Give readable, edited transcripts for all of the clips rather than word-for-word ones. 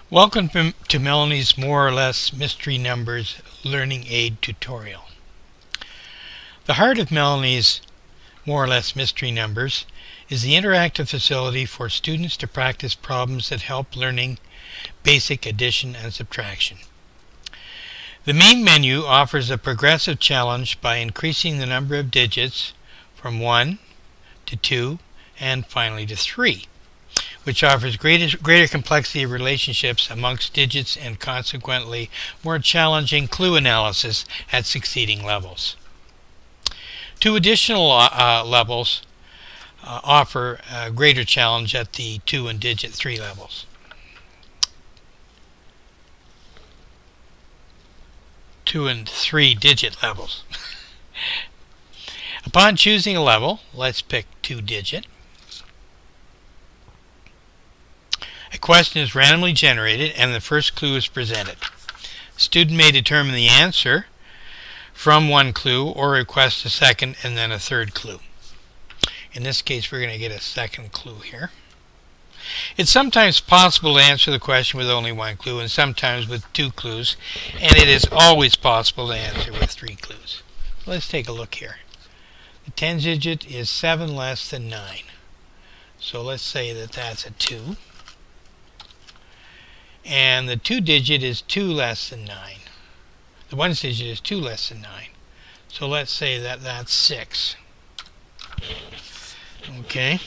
Welcome to Melanie's More or Less Mystery Numbers Learning Aid tutorial. The heart of Melanie's More or Less Mystery Numbers is the interactive facility for students to practice problems that help learning basic addition and subtraction. The main menu offers a progressive challenge by increasing the number of digits from 1 to 2 and finally to 3. Which offers greater complexity of relationships amongst digits and consequently more challenging clue analysis at succeeding levels. Two additional levels offer a greater challenge at the 2 and digit 3 levels. 2 and 3 digit levels. Upon choosing a level, let's pick 2 digit. A question is randomly generated and the first clue is presented. The student may determine the answer from one clue or request a second and then a third clue. In this case, we're going to get a second clue here. It's sometimes possible to answer the question with only one clue and sometimes with 2 clues, and it is always possible to answer with 3 clues. Let's take a look here. The 10 digit is 7 less than 9. So let's say that that's a 2. And the 2 digit is 2 less than 9. The 1 digit is 2 less than 9. So let's say that that's 6. Okay.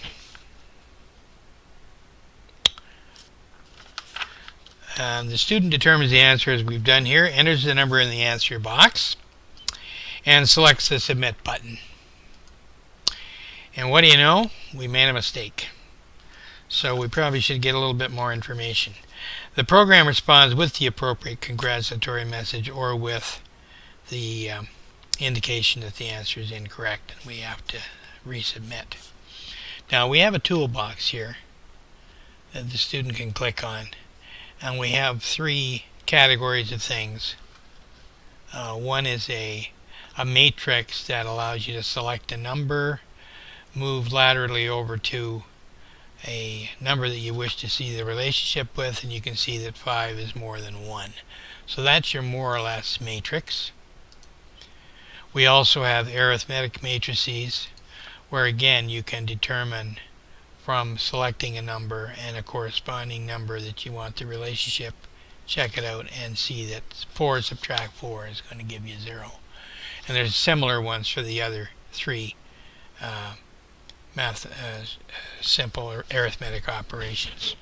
The student determines the answer as we've done here, enters the number in the answer box, and selects the submit button. And what do you know? We made a mistake. So we probably should get a little bit more information. The program responds with the appropriate congratulatory message or with the indication that the answer is incorrect and we have to resubmit. Now we have a toolbox here that the student can click on, and we have 3 categories of things. One is a matrix that allows you to select a number, move laterally over to a number that you wish to see the relationship with, and you can see that 5 is more than 1. So that's your more or less matrix. We also have arithmetic matrices where again you can determine from selecting a number and a corresponding number that you want the relationship, check it out and see that 4 subtract 4 is going to give you 0. And there's similar ones for the other 3 simple arithmetic operations.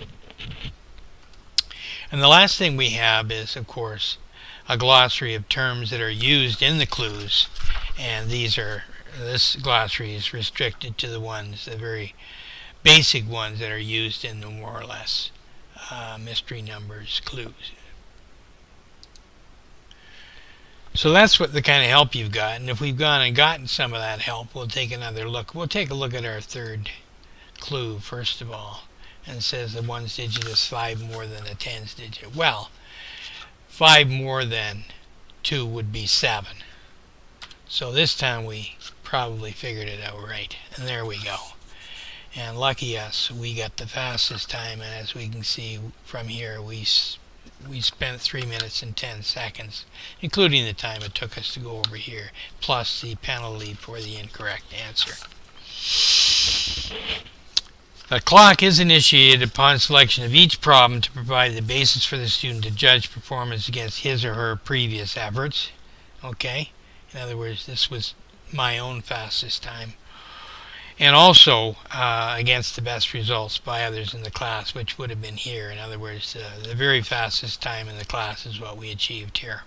And the last thing we have is, of course, a glossary of terms that are used in the clues, and this glossary is restricted to the very basic ones that are used in the more or less mystery numbers clues. So that's what the kind of help you've got, and if we've gone and gotten some of that help, we'll take another look. We'll take a look at our third clue first of all, and it says the 1's digit is 5 more than the 10's digit. Well, 5 more than 2 would be 7. So this time we probably figured it out right, and there we go. And lucky us, we got the fastest time, and as we can see from here, we spent 3 minutes and 10 seconds, including the time it took us to go over here, plus the penalty for the incorrect answer. The clock is initiated upon selection of each problem to provide the basis for the student to judge performance against his or her previous efforts. Okay? In other words, this was my own fastest time. And also against the best results by others in the class, which would have been here. In other words, the very fastest time in the class is what we achieved here.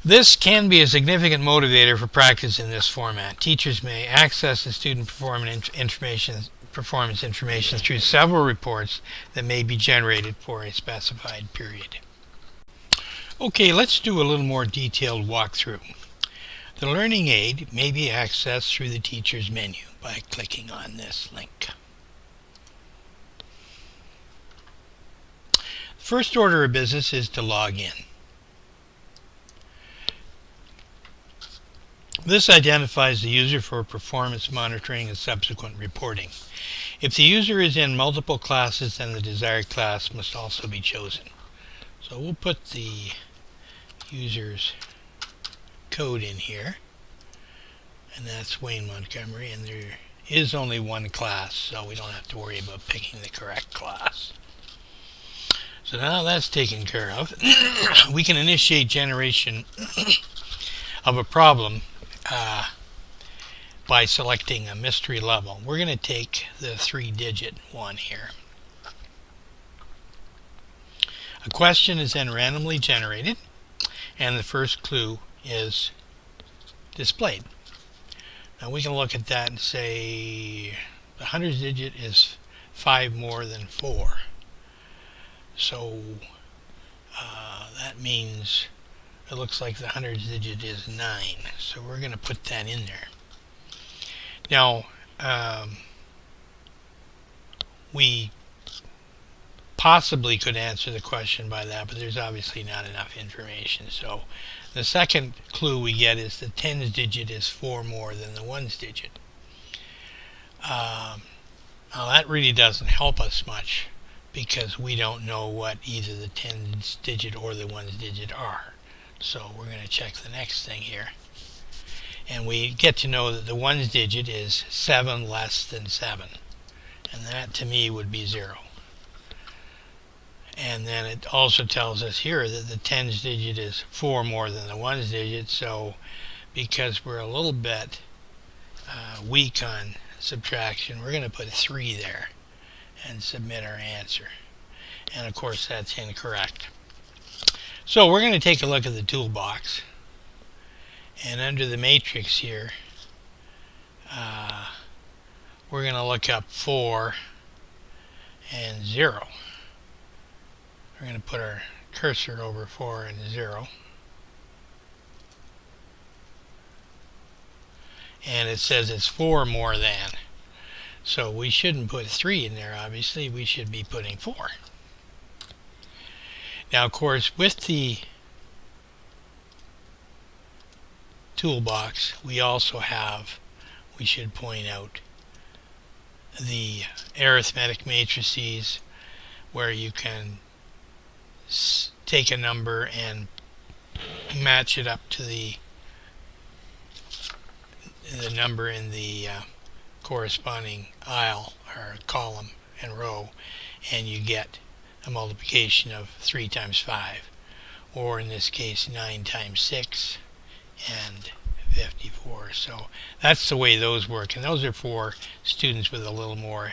This can be a significant motivator for practice in this format. Teachers may access the student performance information through several reports that may be generated for a specified period. Okay, let's do a little more detailed walkthrough. The Learning Aid may be accessed through the Teacher's menu by clicking on this link. The first order of business is to log in. This identifies the user for performance monitoring and subsequent reporting. If the user is in multiple classes, then the desired class must also be chosen. So we'll put the user's code in here, and that's Wayne Montgomery, and there is only one class, so we don't have to worry about picking the correct class. So now that's taken care of, we can initiate generation of a problem by selecting a mystery level. We're going to take the 3-digit one here. A question is then randomly generated, and the first clue is displayed. Now we can look at that and say the 100th digit is 5 more than 4. So that means it looks like the 100th digit is 9. So we're going to put that in there. Now, we possibly could answer the question by that, but there's obviously not enough information. So the second clue we get is the 10's digit is 4 more than the 1's digit. Now that really doesn't help us much, because we don't know what either the 10's digit or the 1's digit are. So we're going to check the next thing here. And we get to know that the 1's digit is 7 less than 7. And that to me would be 0. And then it also tells us here that the 10's digit is 4 more than the 1's digit. So because we're a little bit weak on subtraction, we're going to put 3 there and submit our answer. And of course that's incorrect. So we're going to take a look at the toolbox, and under the matrix here we're going to look up 4 and 0. We're going to put our cursor over 4 and 0, and it says it's 4 more than. So we shouldn't put 3 in there, obviously. We should be putting 4. Now, of course, with the toolbox, we also have, we should point out, the arithmetic matrices, where you can take a number and match it up to the number in the corresponding aisle or column and row, and you get a multiplication of 3 times 5, or in this case 9 times 6 and 54. So that's the way those work, and those are for students with a little more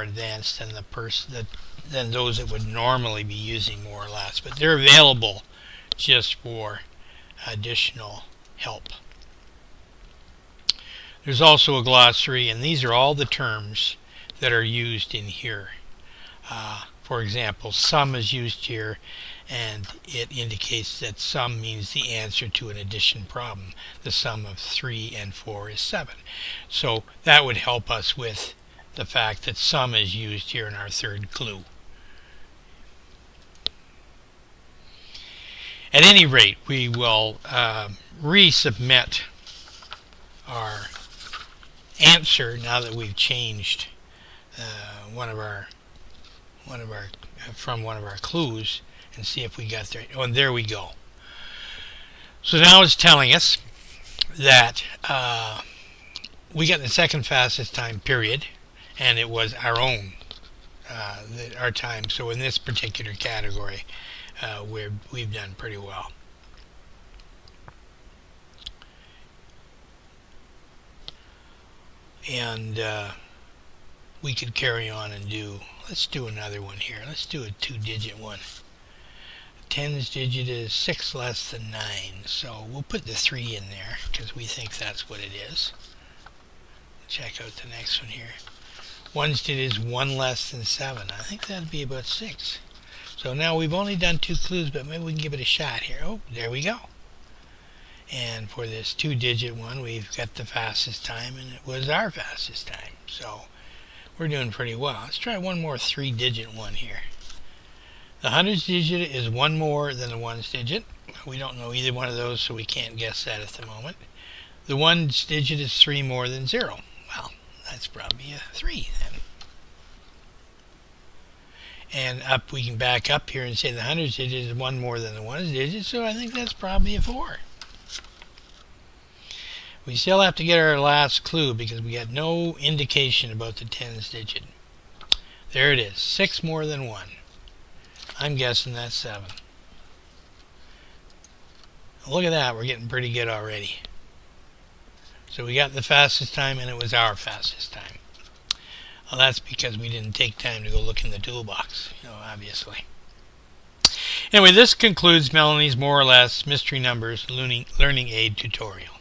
advanced than than those that would normally be using more or less, but they're available just for additional help. There's also a glossary, and these are all the terms that are used in here. For example, sum is used here, and it indicates that sum means the answer to an addition problem. The sum of 3 and 4 is 7. So that would help us with the fact that sum is used here in our third clue. At any rate, we will resubmit our answer now that we've changed one of our clues, and see if we got there. Oh, and there we go. So now it's telling us that we got the second fastest time period, and it was our own our time. So in this particular category, we've done pretty well. And we could carry on and do, let's do another one here. Let's do a 2-digit one. 10's digit is 6 less than 9, so we'll put the 3 in there because we think that's what it is. Check out the next one here. 1's digit is 1 less than 7. I think that'd be about 6. So now we've only done 2 clues, but maybe we can give it a shot here. Oh, there we go. And for this 2-digit one, we've got the fastest time, and it was our fastest time. So we're doing pretty well. Let's try one more 3-digit one here. The hundreds digit is 1 more than the ones digit. We don't know either one of those, so we can't guess that at the moment. The ones digit is 3 more than 0. Well, that's probably a 3 then. And up, we can back up here and say the hundreds digit is 1 more than the ones digit, so I think that's probably a 4. We still have to get our last clue because we got no indication about the tens digit. There it is, 6 more than 1. I'm guessing that's 7. Look at that, we're getting pretty good already. So we got the fastest time, and it was our fastest time. Well, that's because we didn't take time to go look in the toolbox, obviously. Anyway, this concludes Melanie's more or less Mystery Numbers Learning Aid tutorial.